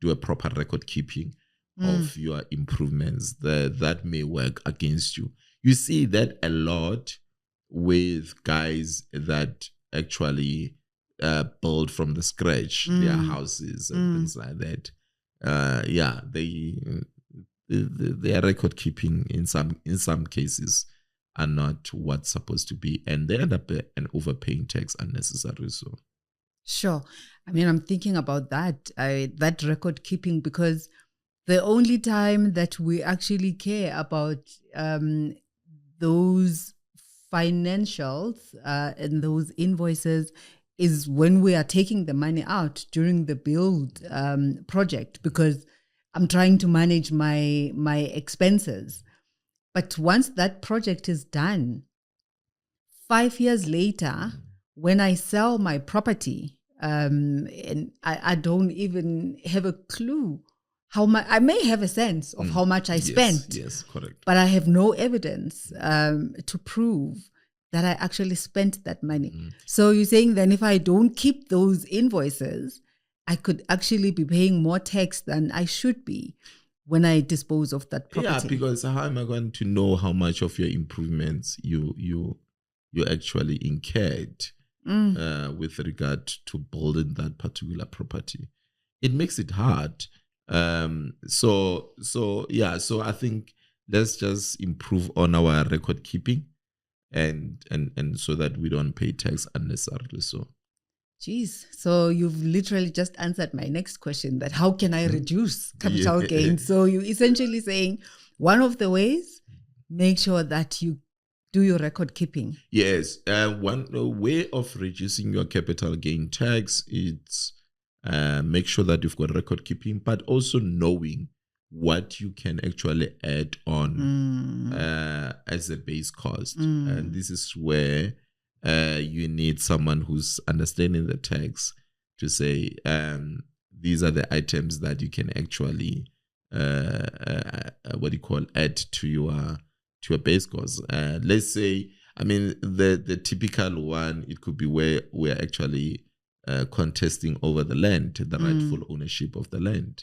Speaker 2: do a proper record keeping of your improvements. That may work against you. You see that a lot with guys that actually build from the scratch their houses and things like that. Their record keeping in some cases are not what's supposed to be, and they end up an overpaying tax unnecessarily. So,
Speaker 1: sure. I mean, I'm thinking about that record keeping, because the only time that we actually care about those financials and those invoices is when we are taking the money out during the build project, because I'm trying to manage my expenses. But once that project is done, 5 years later, when I sell my property, and I don't even have a clue how much. I may have a sense of how much I spent.
Speaker 2: Yes, correct.
Speaker 1: But I have no evidence to prove that I actually spent that money. So you're saying then if I don't keep those invoices, I could actually be paying more tax than I should be when I dispose of that property.
Speaker 2: Yeah, because how am I going to know how much of your improvements you actually incurred with regard to building that particular property? It makes it hard. So I think let's just improve on our record keeping, and so that we don't pay tax unnecessarily. So,
Speaker 1: geez, so you've literally just answered my next question, that how can I reduce capital gain? So you essentially saying one of the ways, make sure that you do your record keeping.
Speaker 2: Yes, one way of reducing your capital gain tax is make sure that you've got record keeping, but also knowing what you can actually add on as a base cost. And this is where you need someone who's understanding the tax to say, these are the items that you can actually add to your base cost. Let's say, I mean, the typical one, it could be where we're actually contesting over the land, the rightful ownership of the land.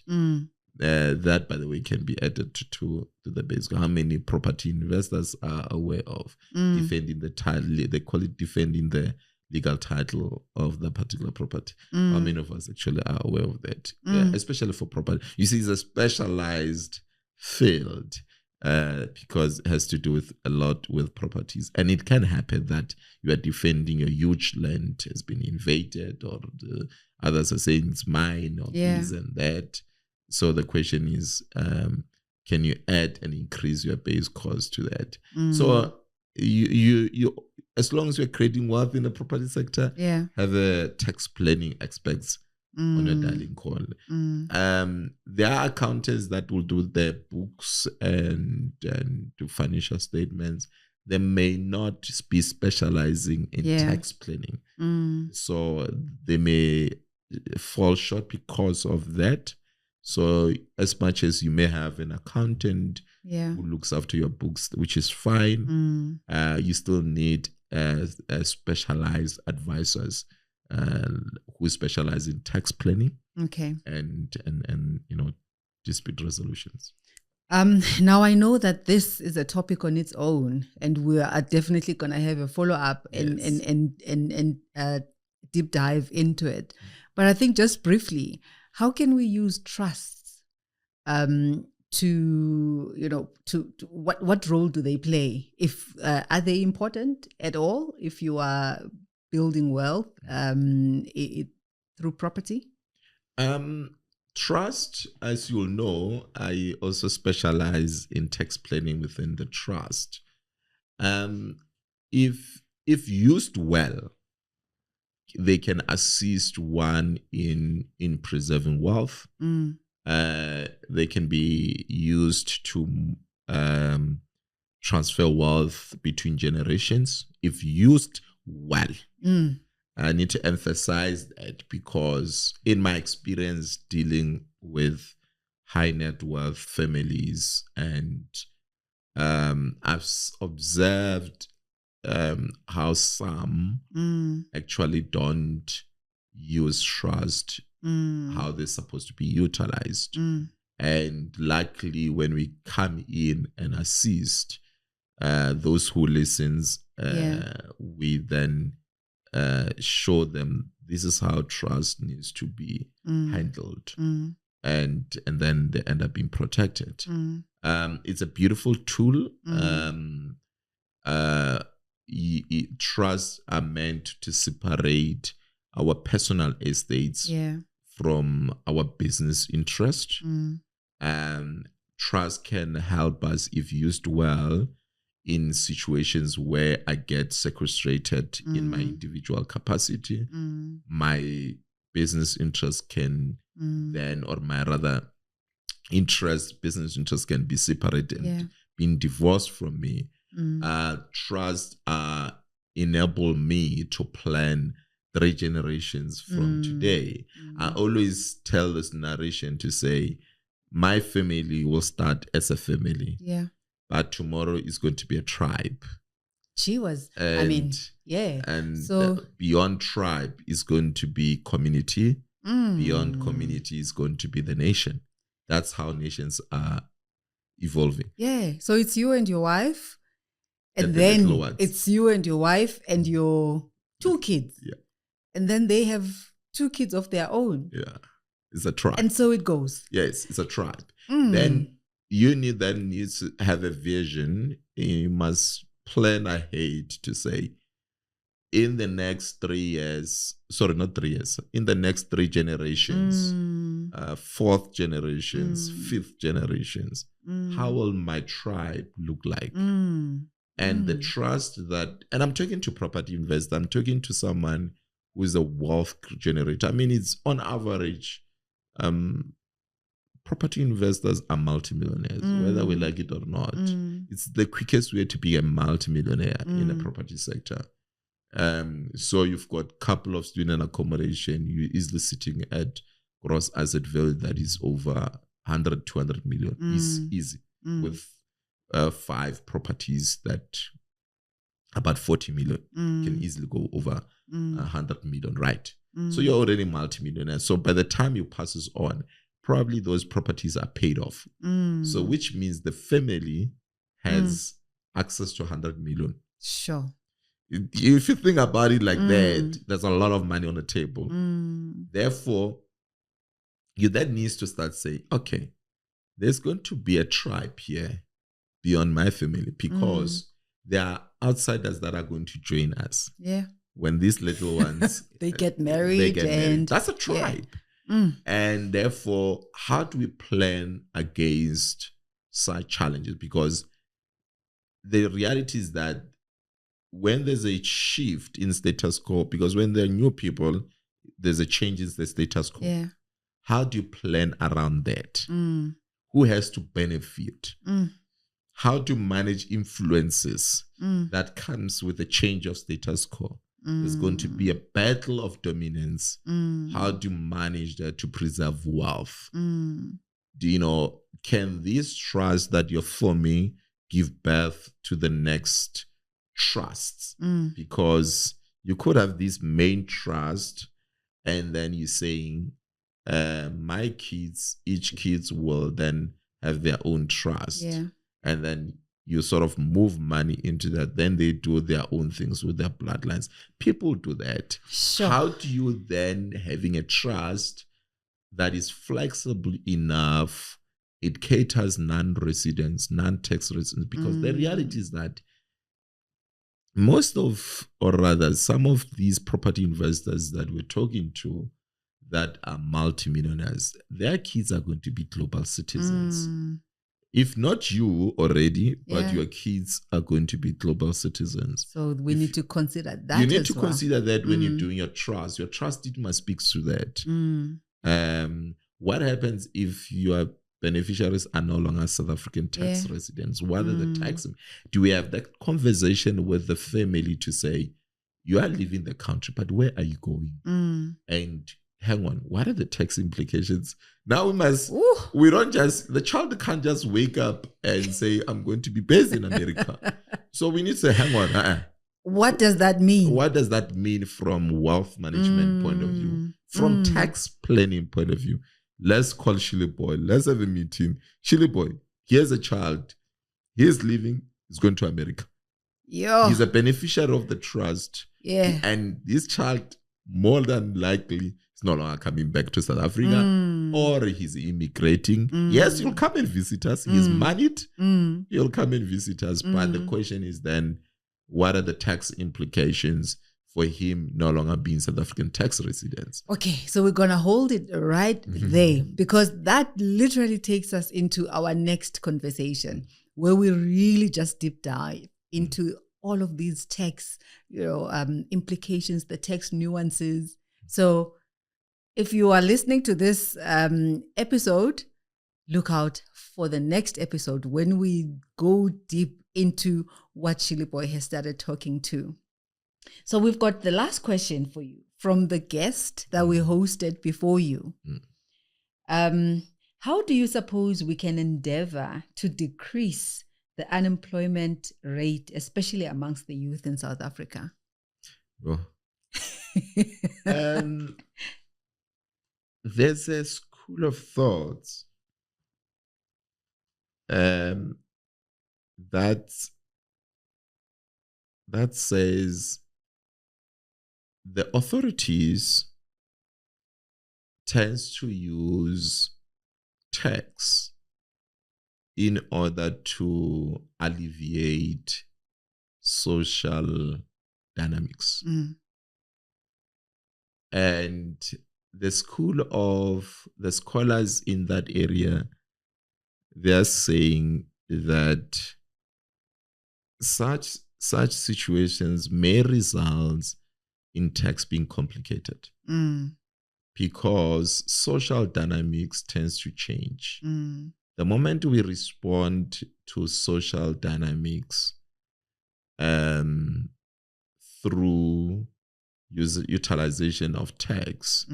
Speaker 2: That, by the way, can be added to the base. How many property investors are aware of defending the title? They call it defending the legal title of the particular property. How many of us actually are aware of that? Yeah, especially for property. You see, it's a specialized field because it has to do with a lot with properties. And it can happen that you are defending a huge land has been invaded, or the others are saying it's mine, or this and that. So the question is, can you add and increase your base cost to that? So you as long as you're creating wealth in the property sector, have a tax planning aspects on your dialing call. There are accountants that will do their books and do financial statements. They may not be specializing in tax planning. So they may fall short because of that. So as much as you may have an accountant who looks after your books, which is fine, you still need specialized advisors who specialize in tax planning, and dispute resolutions.
Speaker 1: Now I know that this is a topic on its own, and we are definitely going to have a follow-up and deep dive into it. But I think just briefly, how can we use trusts to what role do they play? If are they important at all if you are building wealth through property?
Speaker 2: Trust, as you'll know, I also specialize in tax planning within the trust. If used well, they can assist one in preserving wealth. They can be used to transfer wealth between generations if used well. I need to emphasize that because in my experience dealing with high net worth families, and I've observed how some actually don't use trust how they're supposed to be utilized. And luckily when we come in and assist those who listens, we then show them this is how trust needs to be handled, and then they end up being protected. It's a beautiful tool. Trusts are meant to separate our personal estates from our business interest. Trust can help us, if used well, in situations where I get sequestrated in my individual capacity. My business interest can then, or my rather business interest can be separated and being divorced from me. Trust enable me to plan 3 generations from today. I always tell this narration to say, my family will start as a family. But tomorrow is going to be a tribe. And so beyond tribe is going to be community. Beyond community is going to be the nation. That's how nations are evolving.
Speaker 1: So it's you and your wife, and then it's you and your wife and your 2 kids. And then they have 2 kids of their own.
Speaker 2: It's a tribe.
Speaker 1: And so it goes.
Speaker 2: Yes, it's a tribe. Then you need to have a vision. You must plan ahead to say, in the next 3 years, in the next 3 generations, 4th generations, 5th generations, how will my tribe look like? And the trust that, and I'm talking to property investors, I'm talking to someone who is a wealth generator. I mean, it's on average, property investors are multimillionaires, whether we like it or not. It's the quickest way to be a multimillionaire in the property sector. So you've got a couple of student accommodation, you're easily sitting at gross asset value that is over 100, 200 million. Easy. With 5 properties that about 40 million can easily go over 100 million, right? So you're already multimillionaire. So by the time you pass this on, probably those properties are paid off. So which means the family has access to 100 million.
Speaker 1: Sure.
Speaker 2: If you think about it like that, there's a lot of money on the table. Therefore, you then need to start saying, okay, there's going to be a tribe here beyond my family, because there are outsiders that are going to join us. When these little ones
Speaker 1: they get married.
Speaker 2: That's a tribe. And therefore, how do we plan against such challenges? Because the reality is that when there's a shift in status quo, because when there are new people, there's a change in the status quo. How do you plan around that? Who has to benefit? How to manage influences that comes with the change of status quo? There's going to be a battle of dominance. How do you manage that to preserve wealth? Can these trusts that you're forming give birth to the next trusts? Because you could have this main trust, and then you're saying, my kids, each kids will then have their own trust. And then you sort of move money into that. Then they do their own things with their bloodlines. People do that.
Speaker 1: Sure.
Speaker 2: How do you then, having a trust that is flexible enough it caters non-residents, non-tax residents, because the reality is that most of, or rather some of these property investors that we're talking to that are multimillionaires, their kids are going to be global citizens. If not you already, but your kids are going to be global citizens.
Speaker 1: So we need to consider that.
Speaker 2: You need to consider that when you're doing your trust. Your trust deed must speak to that. What happens if your beneficiaries are no longer South African tax residents? What are the tax? Do we have that conversation with the family to say, you are leaving the country, but where are you going? And hang on, what are the tax implications? Now we don't just, the child can't just wake up and say, I'm going to be based in America. So we need to say, hang on,
Speaker 1: what does that mean?
Speaker 2: What does that mean from wealth management point of view? From tax planning point of view? Let's call Shillyboy. Let's have a meeting. Shillyboy, here's a child. He's leaving. He's going to America. He's a beneficiary of the trust. And this child, more than likely, is no longer coming back to South Africa, or he's immigrating. Yes, you'll come and visit us. He's married. You'll come and visit us. But the question is then, what are the tax implications for him no longer being South African tax residents?
Speaker 1: Okay, so we're going to hold it right there, because that literally takes us into our next conversation, where we really just deep dive into all of these tax, implications, the tax nuances. So if you are listening to this episode, look out for the next episode when we go deep into what Shillyboy has started talking to. So we've got the last question for you from the guest that we hosted before you. How do you suppose we can endeavor to decrease the unemployment rate, especially amongst the youth in South Africa?
Speaker 2: There's a school of thought that says the authorities tends to use tax in order to alleviate social dynamics. And the scholars in that area, they're saying that such situations may result in tax being complicated because social dynamics tends to change. The moment we respond to social dynamics through utilization of tax,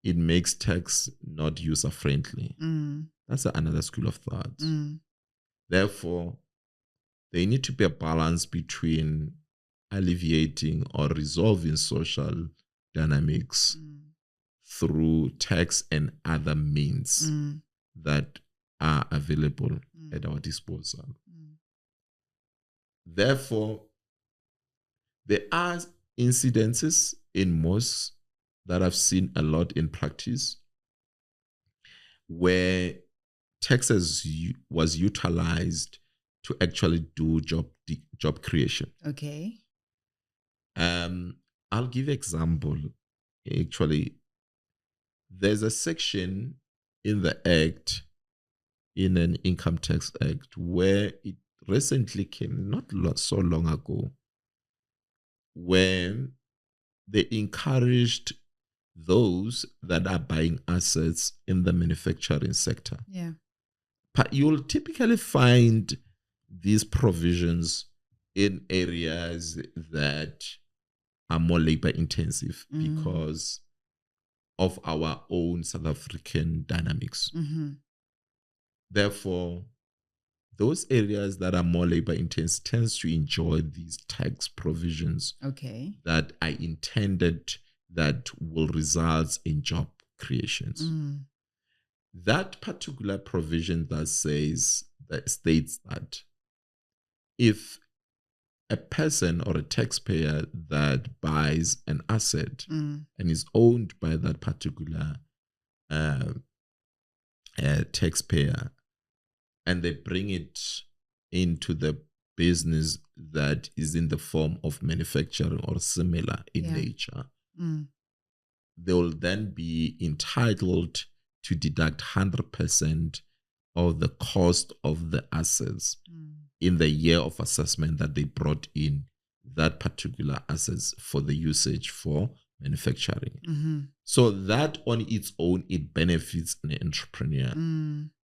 Speaker 2: it makes tax not user-friendly. That's another school of thought. Therefore, there need to be a balance between alleviating or resolving social dynamics through tax and other means that are available at our disposal. Therefore, there are incidences in most that I've seen a lot in practice where taxes was utilized to actually do job creation.
Speaker 1: Okay.
Speaker 2: I'll give an example. Actually, there's a section in the Act, in an income tax act, where it recently came, not so long ago, where they encouraged those that are buying assets in the manufacturing sector.
Speaker 1: Yeah.
Speaker 2: But you'll typically find these provisions in areas that are more labor intensive because of our own South African dynamics. Therefore, those areas that are more labor intense tends to enjoy these tax provisions that are intended that will result in job creations. That particular provision that states that if a person or a taxpayer that buys an asset and is owned by that particular taxpayer, and they bring it into the business that is in the form of manufacturing or similar in nature, they will then be entitled to deduct 100% of the cost of the assets in the year of assessment that they brought in that particular assets for the usage for manufacturing. So that on its own, it benefits an entrepreneur.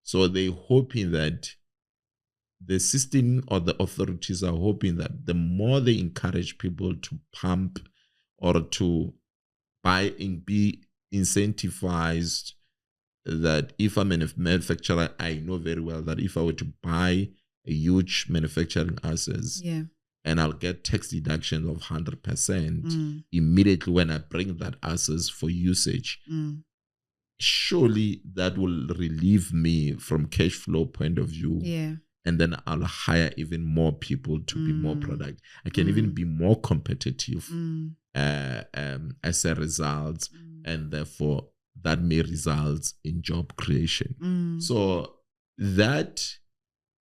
Speaker 2: So they're hoping that the system or the authorities are hoping that the more they encourage people to pump or to buy and be incentivized, that if I'm a manufacturer, I know very well that if I were to buy a huge manufacturing assets, and I'll get tax deductions of 100% immediately when I bring that assets for usage, surely that will relieve me from cash flow point of view. And then I'll hire even more people to be more productive. I can even be more competitive as a result, and therefore that may result in job creation. So that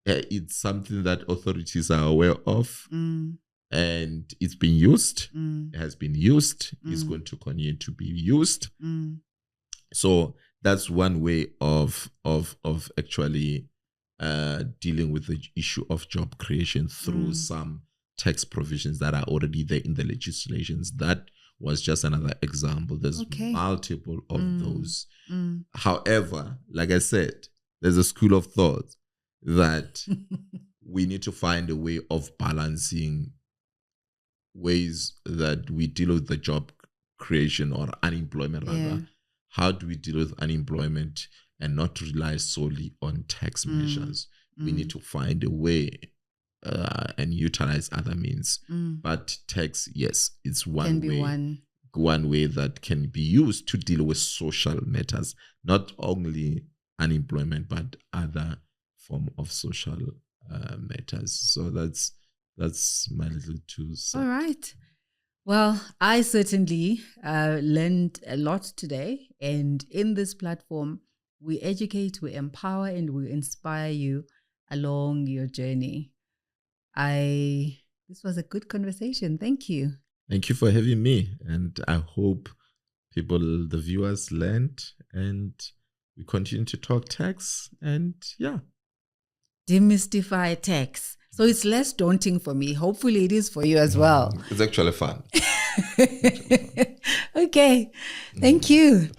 Speaker 2: it's something that authorities are aware of, and it's been used. It has been used. It's going to continue to be used. So that's one way of actually dealing with the issue of job creation through some tax provisions that are already there in the legislations. That was just another example. There's multiple of those. However, like I said, there's a school of thought that we need to find a way of balancing ways that we deal with the job creation or unemployment rather. How do we deal with unemployment and not rely solely on tax measures? We need to find a way and utilize other means. But tax, yes, it's one way that can be used to deal with social matters, not only unemployment, but other form of social matters. So that's my little 2 cents.
Speaker 1: All right. Well, I certainly learned a lot today. And in this platform, we educate, we empower, and we inspire you along your journey. This was a good conversation. Thank you.
Speaker 2: Thank you for having me. And I hope the viewers learned, and we continue to talk tax, and
Speaker 1: demystify tax. So it's less daunting for me. Hopefully it is for you as well.
Speaker 2: It's actually fun.
Speaker 1: Okay. Thank you.